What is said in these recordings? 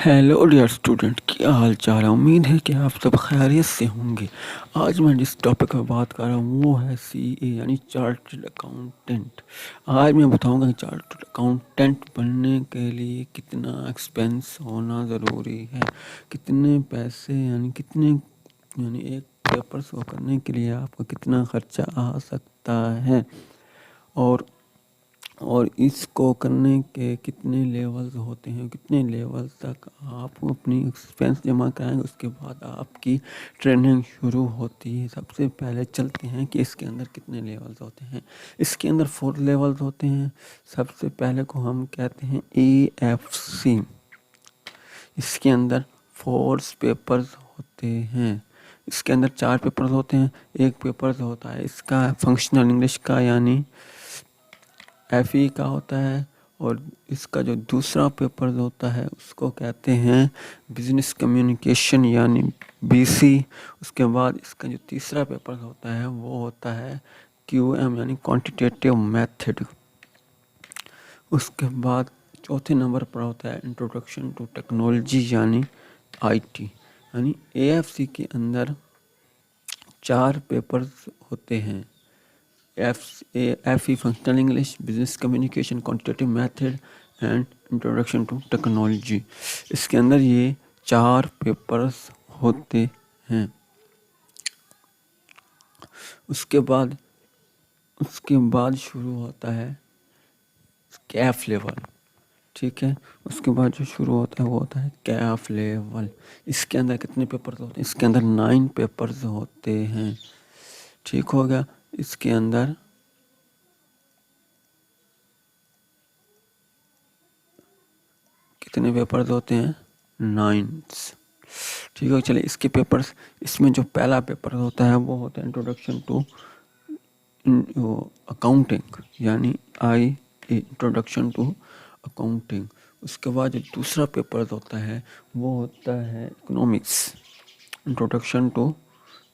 Hello dear student, क्या हाल चाल है। उम्मीद है कि आप सब खैरियत से होंगे। आज मैं जिस टॉपिक पर बात कर रहा हूँ वो है सीए यानी चार्टर्ड अकाउंटेंट। आज मैं बताऊँगा कि चार्टर्ड अकाउंटेंट बनने के लिए कितना एक्सपेंस होना ज़रूरी है, कितने पैसे यानी एक पेपर्स को करने के लिए आपको कितना खर्चा आ सकता है, और इसको करने के कितने लेवल्स होते हैं, कितने लेवल तक आप अपनी एक्सपेंस जमा कराएंगे। उसके बाद आपकी ट्रेनिंग शुरू होती है। सबसे पहले चलते हैं कि इसके अंदर कितने लेवल्स होते हैं। इसके अंदर 4 लेवल्स होते हैं। सबसे पहले को हम कहते हैं AFC। इसके अंदर 4 पेपर्स होते हैं। इसके अंदर 4 पेपर्स होते हैं। एक पेपर होता है इसका फंक्शनल इंग्लिश का यानी FE का होता है, और इसका जो दूसरा पेपर होता है उसको कहते हैं बिजनेस कम्युनिकेशन यानी BC। उसके बाद इसका जो तीसरा पेपर होता है वो होता है QM यानी क्वांटिटेटिव मेथड। उसके बाद चौथे नंबर पर होता है इंट्रोडक्शन टू टेक्नोलॉजी यानी IT। यानी AFC के अंदर 4 पेपर्स होते हैं। FE functional English, business communication, quantitative method and introduction to technology. इसके अंदर ये 4 पेपर्स होते हैं। उसके बाद शुरू होता है कैफ लेवल। ठीक है, उसके बाद जो शुरू होता है वो होता है कैफ लेवल। इसके अंदर कितने पेपर्स होते हैं? इसके अंदर 9 पेपर्स होते हैं। ठीक हो गया। इसके अंदर कितने पेपर्स होते हैं? 9। ठीक है, चलिए इसके पेपर्स। इसमें जो पहला पेपर होता है वो होता है इंट्रोडक्शन टू अकाउंटिंग यानी इंट्रोडक्शन टू अकाउंटिंग। उसके बाद जो दूसरा पेपर होता है वो होता है economics, introduction to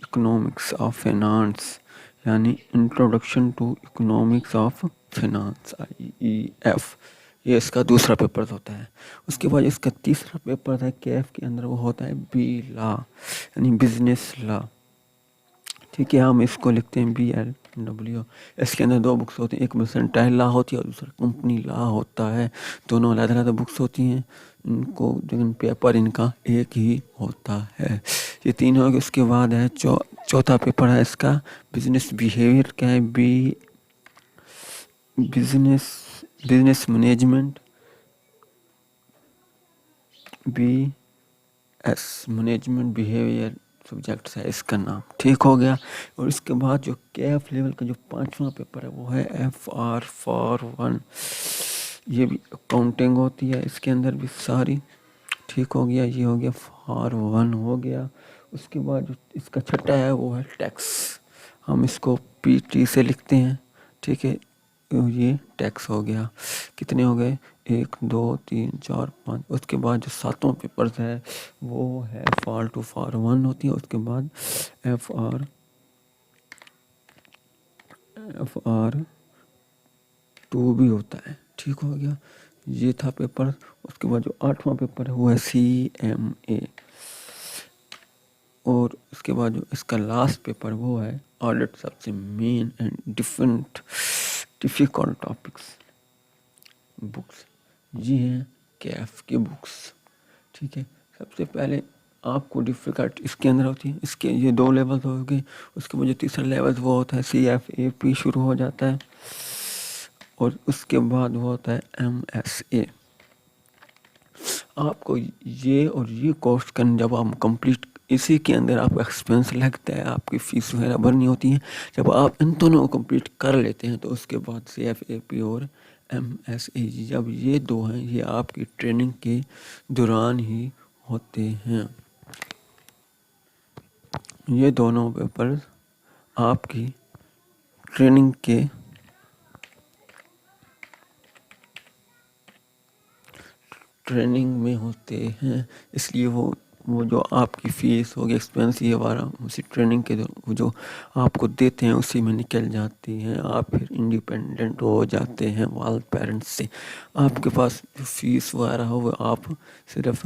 economics of finance यानी introduction to economics of finance IEF। ये इसका दूसरा पेपर होता है। उसके बाद इसका तीसरा पेपर है कैफ के अंदर, वो होता है B लॉ यानी बिजनेस लॉ। ठीक है, हम इसको लिखते हैं BLW। इसके अंदर 2 बुक्स होती हैं, एक मर्केंटाइल लॉ होती है और दूसरा कंपनी लॉ होता है। दोनों अलग अलग बुक्स होती हैं। इनको लेकिन पेपर इनका एक ही होता है। ये 3 हो गए। उसके बाद है चौथा पेपर है इसका बिजनेस बिहेवियर। क्या है? Business management, BS management behaviour subject है इसका नाम। ठीक हो गया। और इसके बाद जो कैफ लेवल का जो 5वां पेपर है वो है FR फॉर 1। ये भी अकाउंटिंग होती है, इसके अंदर भी सारी। ठीक हो गया, ये हो गया फॉर 1 हो गया। उसके बाद जो इसका छठा है वो है टैक्स। हम इसको PT से लिखते हैं। ठीक है, ये टैक्स हो गया। कितने हो गए? 1 2 3 4 5। उसके बाद जो 7वां पेपर है वो है फॉर 2 फॉर 1 होती है। उसके बाद FR 2 भी होता है। ठीक हो गया, ये था पेपर। उसके बाद जो 8वां पेपर है वो है CMA। और उसके बाद जो इसका लास्ट पेपर वो है ऑडिट। सबसे main and difficult topics books ये हैं कैफ की बुक्स। ठीक है, सबसे पहले आपको डिफिकल्ट इसके अंदर होती है। इसके ये 2 लेवल हो गए। उसके बाद जो तीसरा लेवल वो होता है CFAP शुरू हो जाता है, और उसके बाद वो होता है MSA। आपको ये कोर्स करने जब आप कंप्लीट, इसी के अंदर आपका एक्सपेंस लगता है, आपकी फीस वगैरह भरनी होती है। जब आप इन दोनों को कंप्लीट कर लेते हैं तो उसके बाद CFAP और MSA, जब ये 2 हैं ये आपकी ट्रेनिंग के दौरान ही होते हैं। ये दोनों पेपर आपकी ट्रेनिंग में होते हैं, इसलिए वो जो आपकी फ़ीस होगी, एक्सपेंस ये वाला उसी ट्रेनिंग के वो जो आपको देते हैं उसी में निकल जाती हैं। आप फिर इंडिपेंडेंट हो जाते हैं वाल पेरेंट्स से। आपके पास जो फीस वगैरह हो वो आप सिर्फ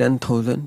10,000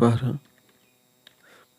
12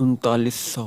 3900.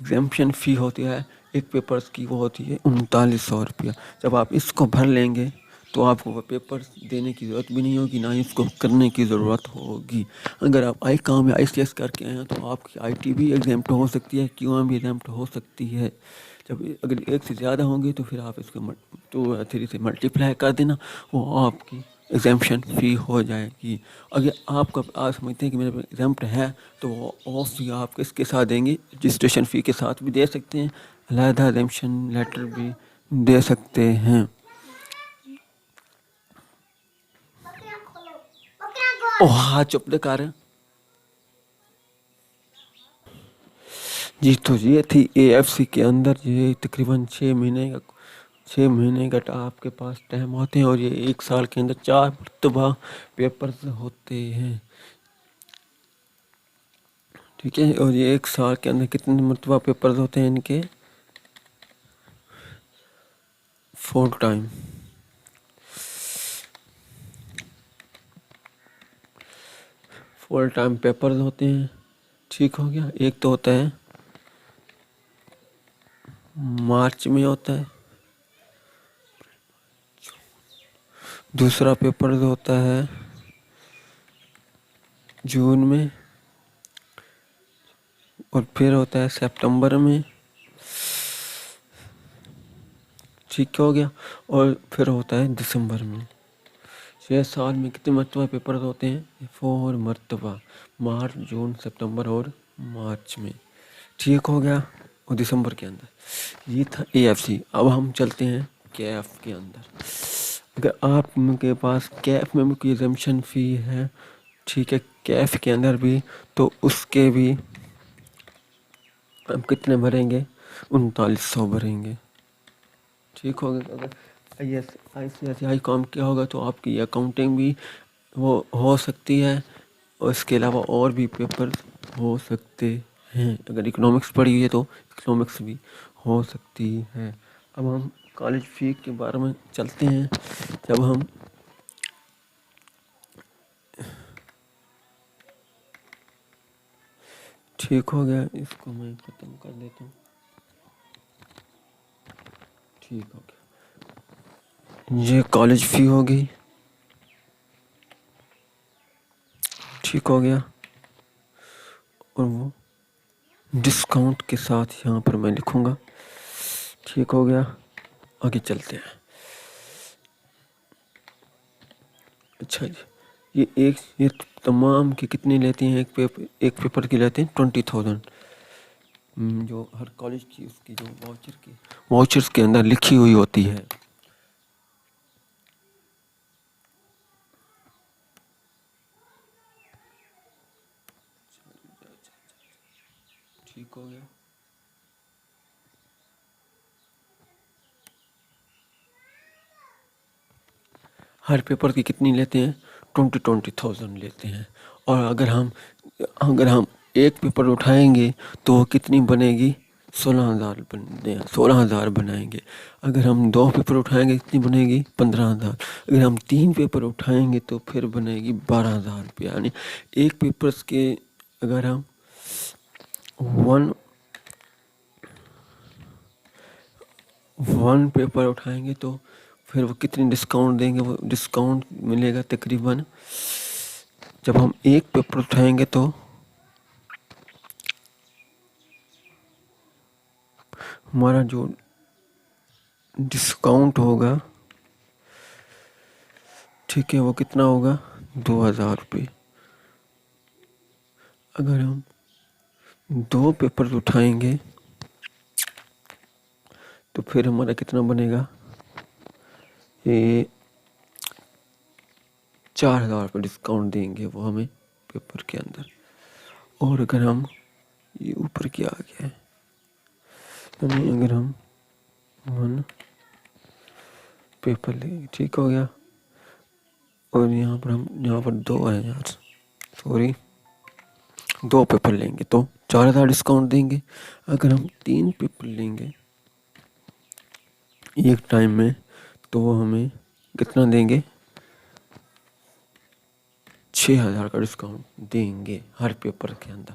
एग्जामिशन फ़ी होती है एक पेपर्स की, वो होती है 3900 रुपया। जब आप इसको भर लेंगे तो आपको वो पेपर देने की ज़रूरत भी नहीं होगी, ना ही इसको करने की ज़रूरत होगी। अगर आप आई काम या ICS करके आए हैं तो आपकी IT भी एग्जाम्प्ट हो सकती है, QM भी एग्जाम्प्ट हो सकती है। जब अगर एक से ज़्यादा होंगे तो फिर आप इसको 2 या 3 से मल्टीप्लाई कर देना, वो आपकी एग्जाम्पशन फ़ी हो जाएगी। अगर आपका आप समझते हैं कि मेरे एग्जाम्प्ट है तो वो ऑफ भी आप किसके साथ देंगे, रजिस्ट्रेशन फ़ी के साथ भी दे सकते हैं, अलहदा एग्जाम्पशन लेटर भी दे सकते हैं। ओह हाँ, चुप दे कर। जी तो ये थी AFC के अंदर, ये तकरीबन 6 महीने का आपके पास टाइम होते हैं, और ये 1 साल के अंदर 4 मरतबा पेपर्स होते हैं। ठीक है, और ये 1 साल के अंदर कितने मरतबा पेपर्स होते हैं इनके? 4 टाइम। पेपर्स होते हैं। ठीक हो गया। एक तो होता है मार्च में होता है, दूसरा पेपर होता है जून में, और फिर होता है सितंबर में। ठीक हो गया। और फिर होता है दिसंबर में। 6 साल में कितने मरतबा पेपर होते हैं? 4 मरतबा, मार्च, जून, सितंबर और मार्च में। ठीक हो गया। और दिसंबर के अंदर। ये था AFC। अब हम चलते हैं कैफ के अंदर। अगर आपके पास कैफ में भी कोई एग्जामिशन फ़ी है, ठीक है, कैफ के अंदर भी, तो उसके भी हम कितने भरेंगे? 3900 भरेंगे। ठीक हो गया। अगर ICICI काम किया होगा तो आपकी अकाउंटिंग भी वो हो सकती है, और इसके अलावा और भी पेपर हो सकते हैं। अगर इकोनॉमिक्स पढ़ी हुई है तो इकोनॉमिक्स भी हो सकती है। अब हम कॉलेज फ़ी के बारे में चलते हैं। जब हम ठीक हो गया, इसको मैं ख़त्म कर देता हूँ। ठीक हो गया, ये कॉलेज फ़ी हो गई। ठीक हो गया। और वो डिस्काउंट के साथ यहाँ पर मैं लिखूँगा। ठीक हो गया। आगे चलते हैं। अच्छा जी, ये तमाम के कितने लेते हैं? एक पेपर की लेते हैं 20,000। जो हर कॉलेज की उसकी जो वाउचर्स के अंदर लिखी हुई होती है। ठीक हो गया। हर पेपर की कितनी लेते हैं? 20,000 लेते हैं। और अगर हम एक पेपर उठाएंगे तो वो कितनी बनेगी? 16,000 बनाएंगे। अगर हम 2 पेपर उठाएंगे कितनी बनेगी? 15,000। अगर हम 3 पेपर उठाएंगे तो फिर बनेगी 12,000 रुपया। यानी एक पेपर्स के अगर हम वन पेपर उठाएंगे तो फिर वो कितनी डिस्काउंट देंगे? वो डिस्काउंट मिलेगा तकरीबन, जब हम एक पेपर उठाएंगे तो हमारा जो डिस्काउंट होगा, ठीक है, वो कितना होगा? 2,000 रुपये। अगर हम 2 पेपर उठाएंगे तो फिर हमारा कितना बनेगा? ये 4,000 रुपये डिस्काउंट देंगे वो हमें पेपर के अंदर। और अगर हम ये ऊपर क्या आ गया है, यानी अगर हम 1 पेपर लेंगे, ठीक हो गया, और यहाँ पर 2 है यार, सॉरी, 2 पेपर लेंगे तो 4,000 डिस्काउंट देंगे। अगर हम 3 पेपर लेंगे एक टाइम में तो वो हमें कितना देंगे? 6,000 का डिस्काउंट देंगे हर पेपर के अंदर।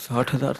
60,000.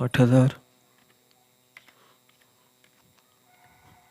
8,000.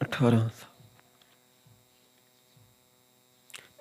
18,000.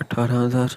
18,000.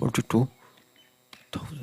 42,000.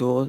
2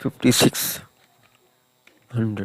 5600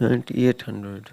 9800.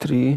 3